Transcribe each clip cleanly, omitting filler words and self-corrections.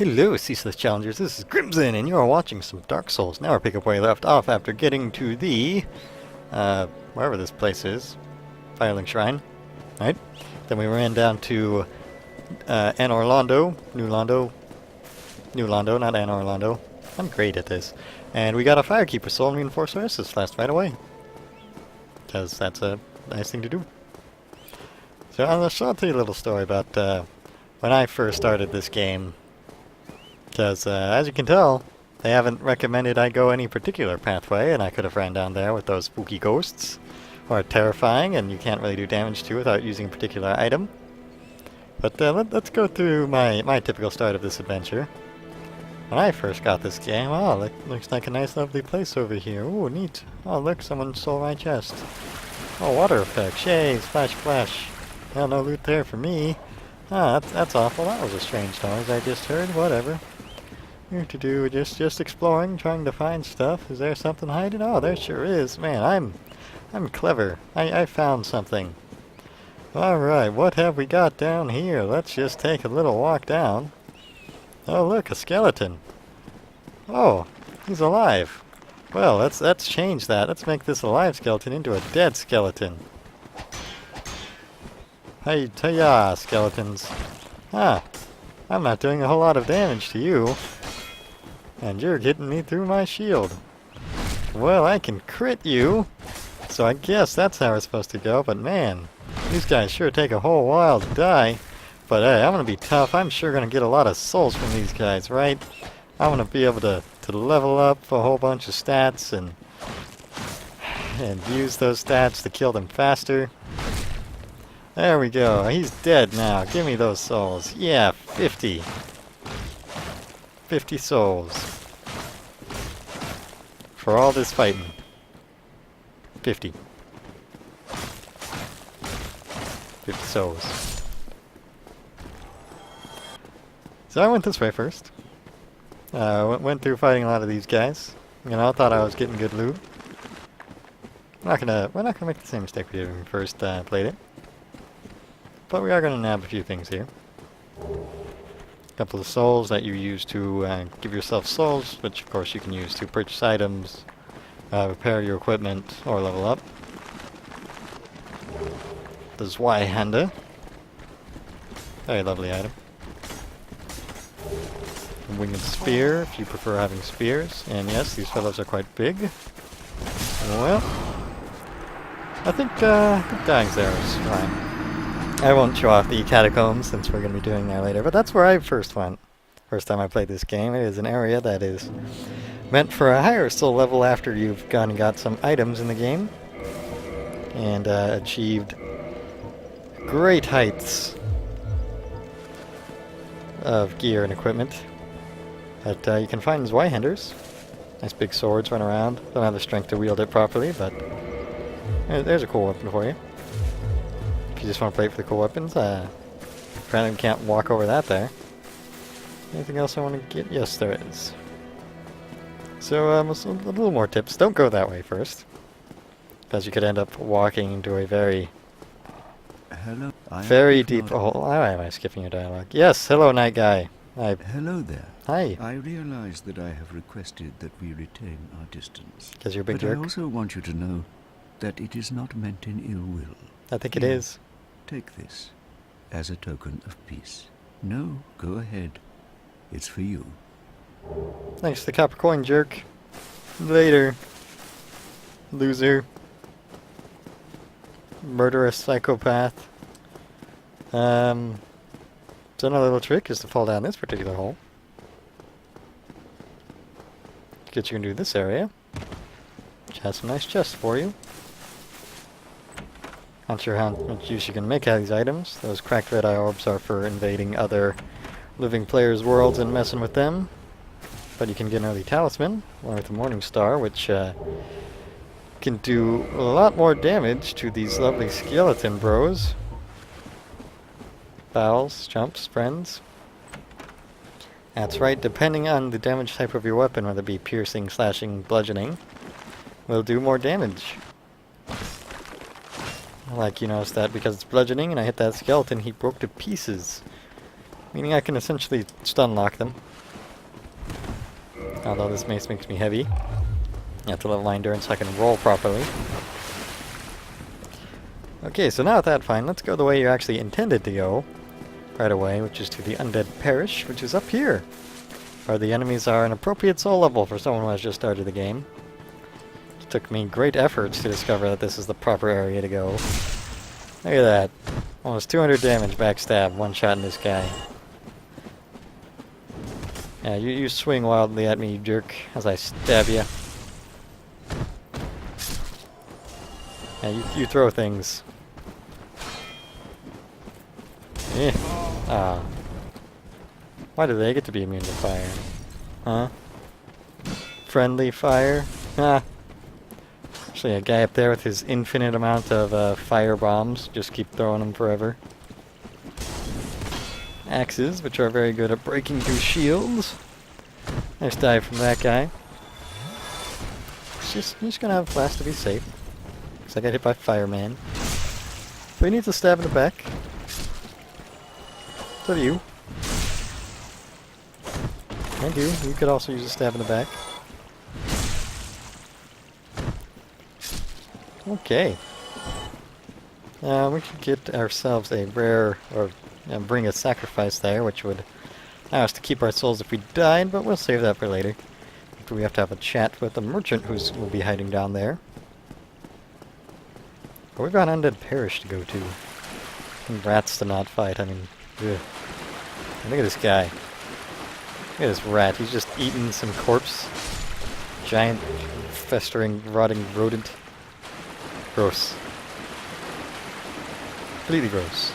Hello, ceaseless challengers. This is Crimson, and you are watching some Dark Souls. Now we're picking up where we left off after getting to the, wherever this place is, Firelink Shrine, right? Then we ran down to, Anor Londo, New Londo, not Anor Londo. I'm great at this. And we got a Firekeeper soul and reinforced Oasis last right away. Because that's a nice thing to do. So I'll tell you a little story about, when I first started this game. Because, as you can tell, they haven't recommended I go any particular pathway, and I could have ran down there with those spooky ghosts, who are terrifying, and you can't really do damage to without using a particular item. But let's go through my typical start of this adventure. When I first got this game, oh, looks like a nice lovely place over here. Ooh, neat. Oh, look, someone stole my chest. Oh, water effects. Yay, splash, splash. Well, no loot there for me. Ah, that's awful. That was a strange noise I just heard. Whatever. Here to do, just exploring, trying to find stuff. Is there something hiding? Oh, there sure is. Man, I'm clever. I found something. Alright, what have we got down here? Let's just take a little walk down. Oh, look, a skeleton. Oh, he's alive. Well, let's change that. Let's make this alive skeleton into a dead skeleton. Hey, ya, skeletons. Ah, I'm not doing a whole lot of damage to you. And you're getting me through my shield. Well, I can crit you. So I guess that's how we're supposed to go. But man, these guys sure take a whole while to die. But hey, I'm going to be tough. I'm sure going to get a lot of souls from these guys, right? I'm going to be able to level up a whole bunch of stats and use those stats to kill them faster. There we go. He's dead now. Give me those souls. Yeah, 50. 50 souls. For all this fighting. 50. 50 souls. So I went this way first. Went through fighting a lot of these guys. You know, I thought I was getting good loot. We're not gonna make the same mistake we did when we first played it. But we are gonna nab a few things here. A couple of souls that you use to give yourself souls, which of course you can use to purchase items, repair your equipment, or level up. The Zweihander. Very lovely item. A winged spear, if you prefer having spears. And yes, these fellows are quite big. Well, I think dying's there is fine. I won't show off the catacombs since we're going to be doing that later, but that's where I first went. First time I played this game. It is an area that is meant for a higher soul level after you've gone and got some items in the game. And achieved great heights of gear and equipment. But you can find Zweihanders. Nice big swords run around. Don't have the strength to wield it properly, but there's a cool weapon for you. If you just want to play for the cool weapons, apparently we can't walk over that there. Anything else I want to get? Yes, there is. So, a little more tips. Don't go that way first. Because you could end up walking into a very deep hole. Why am I skipping your dialogue? Yes, hello, night guy. Hello there. Hi. I realize that I have requested that we retain our distance. Because you're a big but jerk. I also want you to know that it is not meant in ill will. I think it is. Take this as a token of peace. No, go ahead. It's for you. Thanks to the copper coin, jerk. Later. Loser. Murderous psychopath. So another little trick is to fall down this particular hole. Get you into this area, which has some nice chests for you. Not sure how much use you can make out of these items. Those cracked red eye orbs are for invading other living players' worlds and messing with them. But you can get an early talisman, along with the Morning Star, which can do a lot more damage to these lovely skeleton bros. Bowels, jumps, friends. That's right, depending on the damage type of your weapon, whether it be piercing, slashing, bludgeoning, will do more damage. Like you notice that because it's bludgeoning and I hit that skeleton, he broke to pieces. Meaning I can essentially stun lock them. Although this mace makes me heavy. You have to level my endurance so I can roll properly. Okay, so now with that fine, let's go the way you actually intended to go right away, which is to the Undead Parish, which is up here, where the enemies are an appropriate soul level for someone who has just started the game. It took me great efforts to discover that this is the proper area to go. Look at that. Almost 200 damage backstab, one shot in this guy. Yeah, you swing wildly at me, you jerk, as I stab you. Yeah, you throw things. Eh. Ah. Why do they get to be immune to fire? Huh? Friendly fire? Ah. Actually, a guy up there with his infinite amount of fire bombs. Just keep throwing them forever. Axes, which are very good at breaking through shields. Nice dive from that guy. I'm just gonna have a flash to be safe. Because I got hit by fireman. Do we need to stab in the back? So do you. And you. You could also use a stab in the back. Okay. We should get ourselves a rare, or bring a sacrifice there, which would allow us to keep our souls if we died, but we'll save that for later. After we have to have a chat with the merchant who will be hiding down there. But we've got Undead Parish to go to. And rats to not fight, I mean, ugh. Look at this guy. Look at this rat, he's just eating some corpse. Giant, festering, rotting rodent. Gross. Completely gross.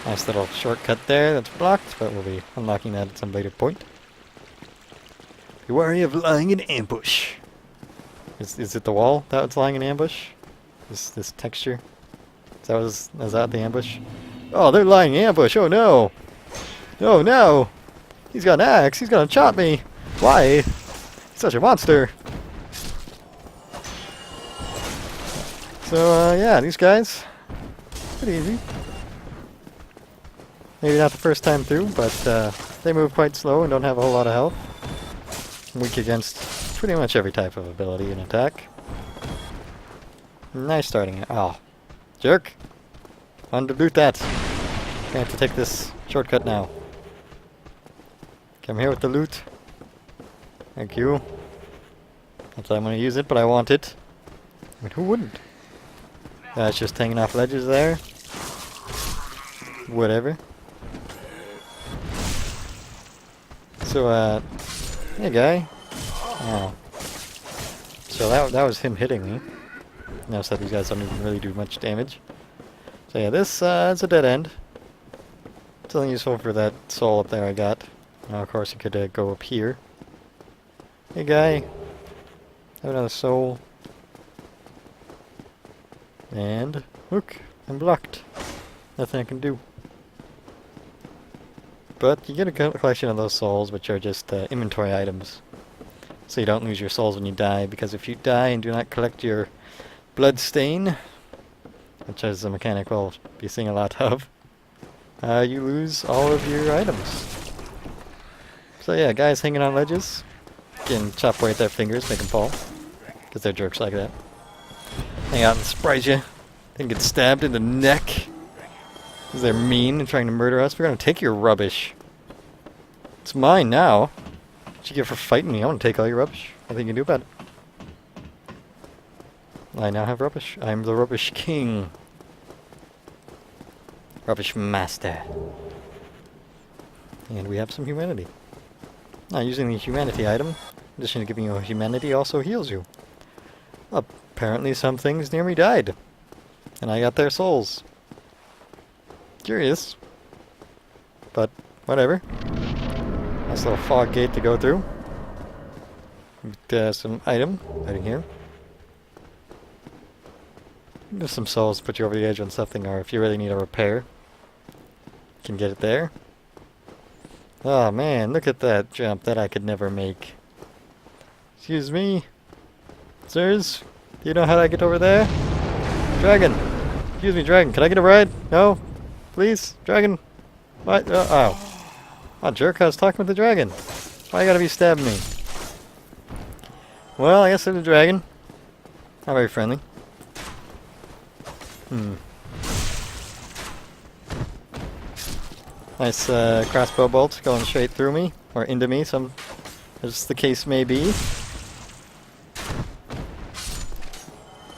Nice little shortcut there that's blocked, but we'll be unlocking that at some later point. Be wary of lying in ambush. Is it the wall that's lying in ambush? This texture? Is that the ambush? Oh, they're lying in ambush! Oh no! Oh no! He's got an axe! He's gonna chop me! Why? He's such a monster! So, yeah, these guys, pretty easy. Maybe not the first time through, but they move quite slow and don't have a whole lot of health. Weak against pretty much every type of ability and attack. Nice starting it. Oh, jerk! Wanted to loot that. I have to take this shortcut now. Come here with the loot. Thank you. Not that I'm going to use it, but I want it. I mean, who wouldn't? It's just hanging off ledges there. Whatever. So, hey guy. Oh. So that was him hitting me. Notice that these guys don't even really do much damage. So yeah, this it's a dead end. It's only useful for that soul up there I got. Now, of course, you could go up here. Hey guy. Have another soul. And look, I'm blocked. Nothing I can do. But you get a collection of those souls, which are just inventory items. So you don't lose your souls when you die, because if you die and do not collect your blood stain, which is a mechanic we'll be seeing a lot of, you lose all of your items. So yeah, guys hanging on ledges, getting chop away at their fingers, make them fall, because they're jerks like that. Hang out and surprise you. Then get stabbed in the neck. Because they're mean and trying to murder us. We're going to take your rubbish. It's mine now. What you get for fighting me? I want to take all your rubbish. Nothing you can do about it. I now have rubbish. I'm the rubbish king. Rubbish master. And we have some humanity. Now, using the humanity item, in addition to giving you humanity, also heals you. Apparently some things near me died. And I got their souls. Curious. But, whatever. Nice little fog gate to go through. Some item right in here. There's some souls to put you over the edge on something, or if you really need a repair, you can get it there. Oh man, look at that jump that I could never make. Excuse me? Sirs? Do you know how I get over there? Dragon! Excuse me, dragon, can I get a ride? No? Please? Dragon? What? Oh. Oh, jerk, I was talking with the dragon. Why you gotta be stabbing me? Well, I guess there's a dragon. Not very friendly. Nice crossbow bolts going straight through me, or into me, as the case may be.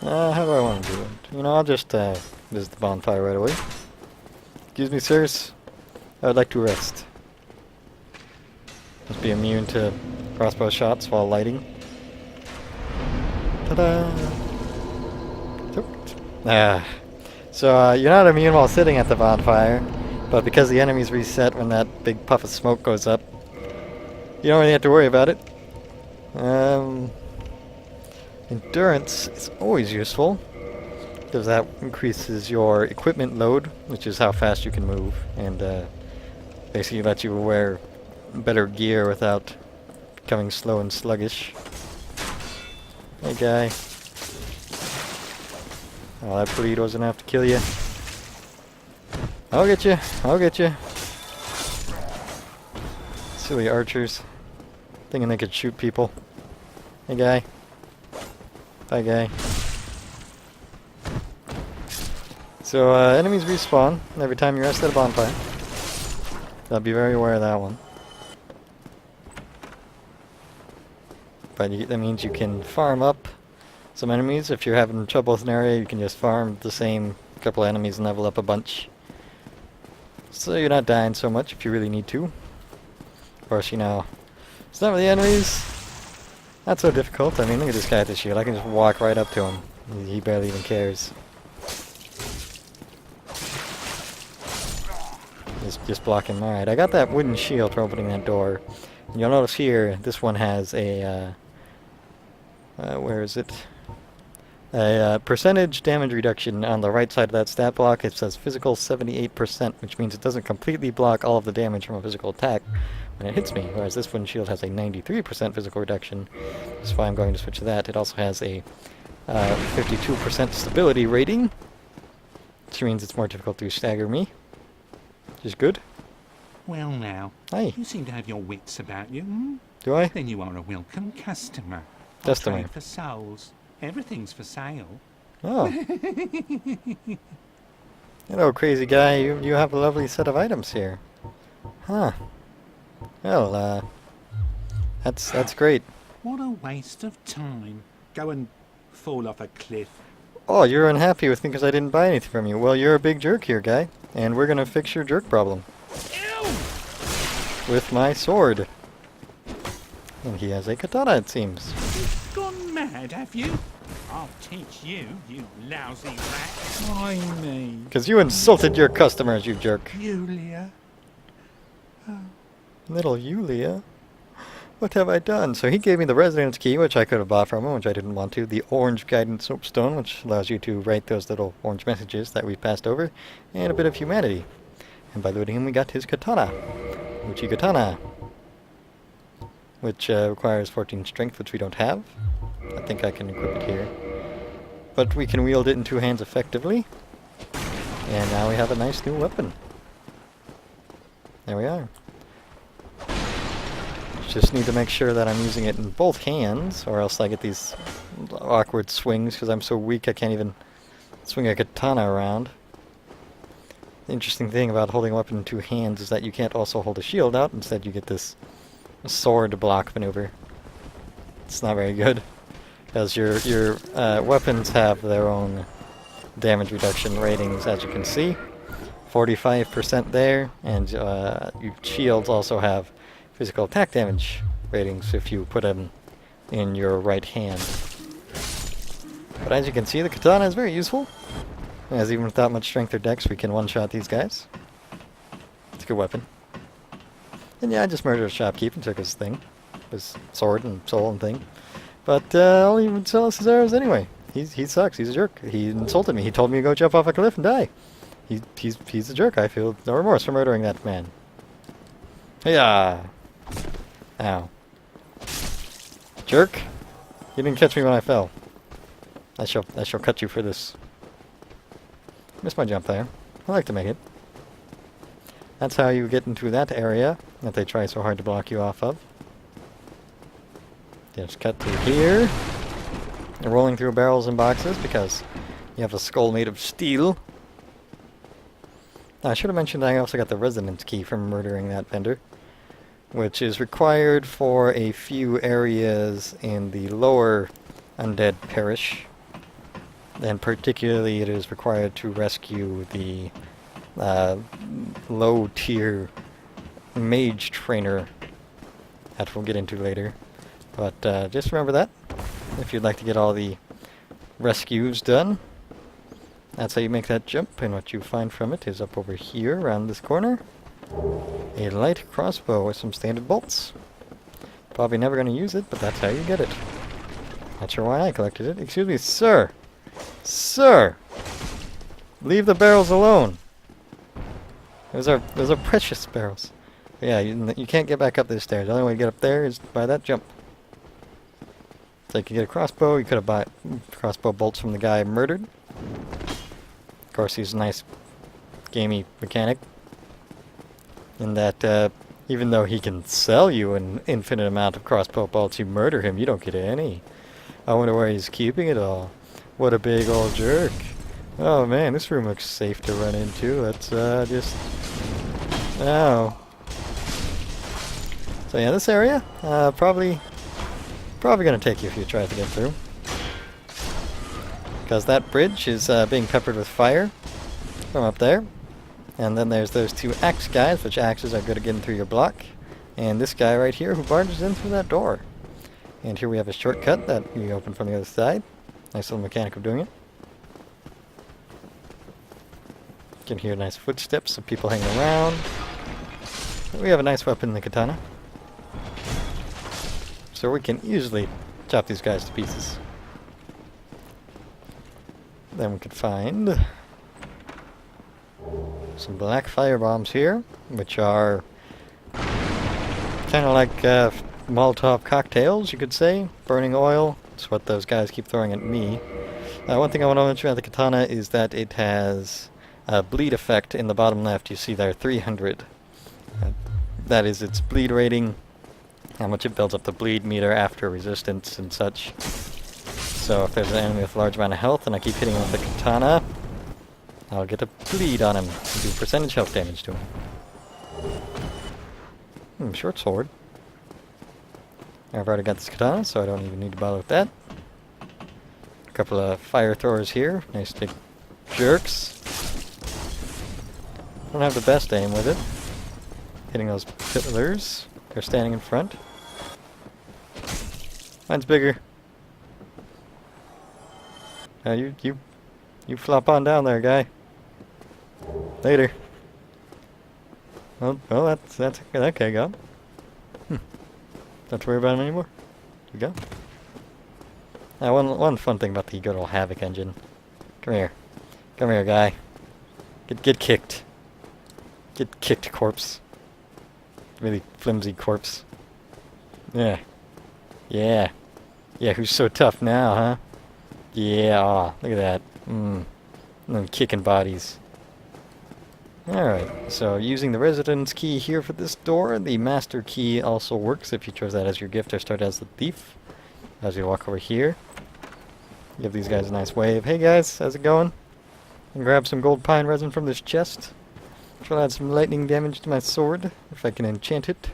How do I want to do it? You know, I'll just visit the bonfire right away. Excuse me, sirs. I would like to rest. Must be immune to crossbow shots while lighting. Ta-da! So you're not immune while sitting at the bonfire, but because the enemies reset when that big puff of smoke goes up, you don't really have to worry about it. Endurance is always useful, because that increases your equipment load, which is how fast you can move, and basically lets you wear better gear without becoming slow and sluggish. Hey guy. Oh, that bleed wasn't enough to kill you. I'll get you. I'll get you. Silly archers. Thinking they could shoot people. Hey guy. Bye guy. So enemies respawn every time you rest at a bonfire. So be very aware of that one. But that means you can farm up some enemies. If you're having trouble with an area, you can just farm the same couple of enemies and level up a bunch. So you're not dying so much if you really need to. Of course, you know, some of the enemies, not so difficult. I mean, look at this guy with the shield. I can just walk right up to him. He barely even cares. Just block him. Alright, I got that wooden shield for opening that door. And you'll notice here, this one has a, where is it? A percentage damage reduction on the right side of that stat block. It says physical 78%, which means it doesn't completely block all of the damage from a physical attack when it hits me, whereas this wooden shield has a 93% physical reduction. That's why I'm going to switch to that. It also has a 52% stability rating, which means it's more difficult to stagger me, which is good. Well now, Hi. you seem to have your wits about you, hmm? Do I? Then you are a welcome customer. I Customer. trade for souls. Everything's for sale. Oh. Hello, crazy guy. You have a lovely set of items here. Huh. Well, that's great. What a waste of time. Go and fall off a cliff. Oh, you're unhappy with me because I didn't buy anything from you. Well, you're a big jerk here, guy. And we're gonna fix your jerk problem. Ew! With my sword. And he has a katana, it seems. You've gone mad, have you? I'll teach you, you lousy rat. Why me? Because you insulted your customers, you jerk. Yulia. Little Yulia. What have I done? So he gave me the residence key, which I could have bought from him, which I didn't want to. The orange guidance soapstone, which allows you to write those little orange messages that we passed over. And a bit of humanity. And by looting him, we got his katana. Uchi katana. Which requires 14 strength, which we don't have. I think I can equip it here. But we can wield it in two hands effectively. And now we have a nice new weapon. There we are. Just need to make sure that I'm using it in both hands, or else I get these awkward swings, because I'm so weak I can't even swing a katana around. The interesting thing about holding a weapon in two hands is that you can't also hold a shield out. Instead you get this sword block maneuver. It's not very good, because your weapons have their own damage reduction ratings, as you can see. 45% there, and your shields also have physical attack damage ratings if you put them in your right hand. But as you can see, the katana is very useful, as even without much strength or dex we can one-shot these guys. It's a good weapon. And yeah, I just murdered a shopkeep and took his thing. His sword and soul and thing. But I'll even sell us his arrows anyway. He sucks, he's a jerk. He insulted me, he told me to go jump off a cliff and die. He's a jerk. I feel no remorse for murdering that man. Yeah. Ow. Jerk. You didn't catch me when I fell. I shall cut you for this. Missed my jump there. I like to make it. That's how you get into that area that they try so hard to block you off of. Just cut through here. Rolling through barrels and boxes because you have a skull made of steel. I should have mentioned I also got the residence key from murdering that vendor, which is required for a few areas in the lower undead parish. And particularly it is required to rescue the low-tier mage trainer that we'll get into later. But just remember that if you'd like to get all the rescues done. That's how you make that jump, and what you find from it is up over here around this corner. A light crossbow with some standard bolts. Probably never going to use it, but that's how you get it. Not sure why I collected it. Excuse me, sir! Sir! Leave the barrels alone! Those are precious barrels. But yeah, you can't get back up these stairs. The only way to get up there is by that jump. So you could get a crossbow. You could have bought crossbow bolts from the guy murdered. Of course, he's a nice, gamey mechanic. In that, even though he can sell you an infinite amount of crossbow bolts, you murder him, you don't get any. I wonder where he's keeping it all. What a big old jerk. Oh man, this room looks safe to run into. Let's just... Oh. So yeah, this area, probably going to take you a few tries to get through. Because that bridge is being peppered with fire from up there. And then there's those two axe guys, which axes are good at getting through your block. And this guy right here who barges in through that door. And here we have a shortcut that you open from the other side. Nice little mechanic of doing it. You can hear nice footsteps of people hanging around. We have a nice weapon in the katana. So we can easily chop these guys to pieces. Then we could find some black fire bombs here, which are kind of like Molotov cocktails, you could say. Burning oil. That's what those guys keep throwing at me. One thing I want to mention about the katana is that it has a bleed effect in the bottom left. You see there, 300. That is its bleed rating. How much it builds up the bleed meter after resistance and such. So if there's an enemy with a large amount of health and I keep hitting him with the katana, I'll get a bleed on him and do percentage health damage to him. Short sword. I've already got this katana, so I don't even need to bother with that. A couple of fire throwers here. Nice big jerks. Don't have the best aim with it. Hitting those pillars. They're standing in front. Mine's bigger. You flop on down there, guy. Later. Well, that's okay. Go. Don't have to worry about him anymore. Here we go. One fun thing about the good old Havoc engine. Come here, guy. Get kicked. Get kicked, corpse. Really flimsy corpse. Yeah. Who's so tough now, huh? Yeah, aw, look at that. Them kicking bodies. Alright, so using the residence key here for this door, the master key also works if you chose that as your gift or start as the thief. As you walk over here, give these guys a nice wave. Hey guys, how's it going? And grab some gold pine resin from this chest. Which will add some lightning damage to my sword, if I can enchant it.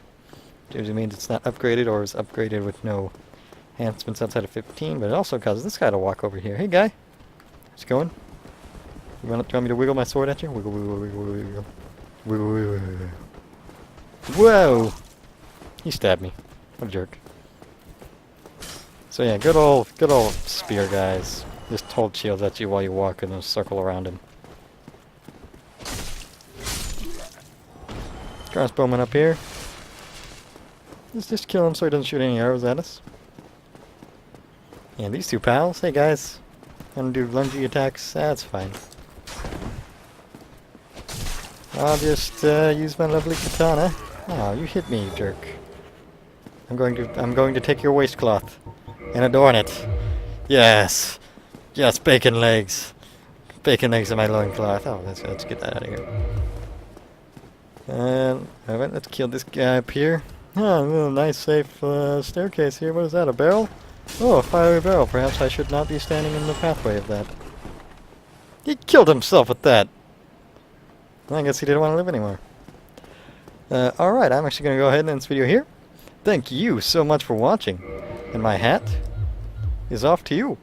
Which usually means it's not upgraded or is upgraded with no enhancements outside of 15, but it also causes this guy to walk over here. Hey guy, how's it going? Do you want me to wiggle my sword at you? Wiggle, wiggle, wiggle, wiggle. Wiggle, wiggle, wiggle. Whoa! He stabbed me. What a jerk. So yeah, good old spear guys. Just hold shields at you while you walk in a circle around him. Crossbowman up here. Let's just kill him so he doesn't shoot any arrows at us. And these two pals, hey guys. Wanna do lungy attacks? That's fine. I'll just use my lovely katana. Oh, you hit me, you jerk. I'm going to take your waistcloth and adorn it. Yes. Yes, bacon legs. Bacon legs in my loincloth. Oh, let's get that out of here. Alright, let's kill this guy up here. Ah, a little nice safe staircase here. What is that, a barrel? Oh, a fiery barrel. Perhaps I should not be standing in the pathway of that. He killed himself with that! I guess he didn't want to live anymore. Alright, I'm actually going to go ahead and end this video here. Thank you so much for watching. And my hat is off to you.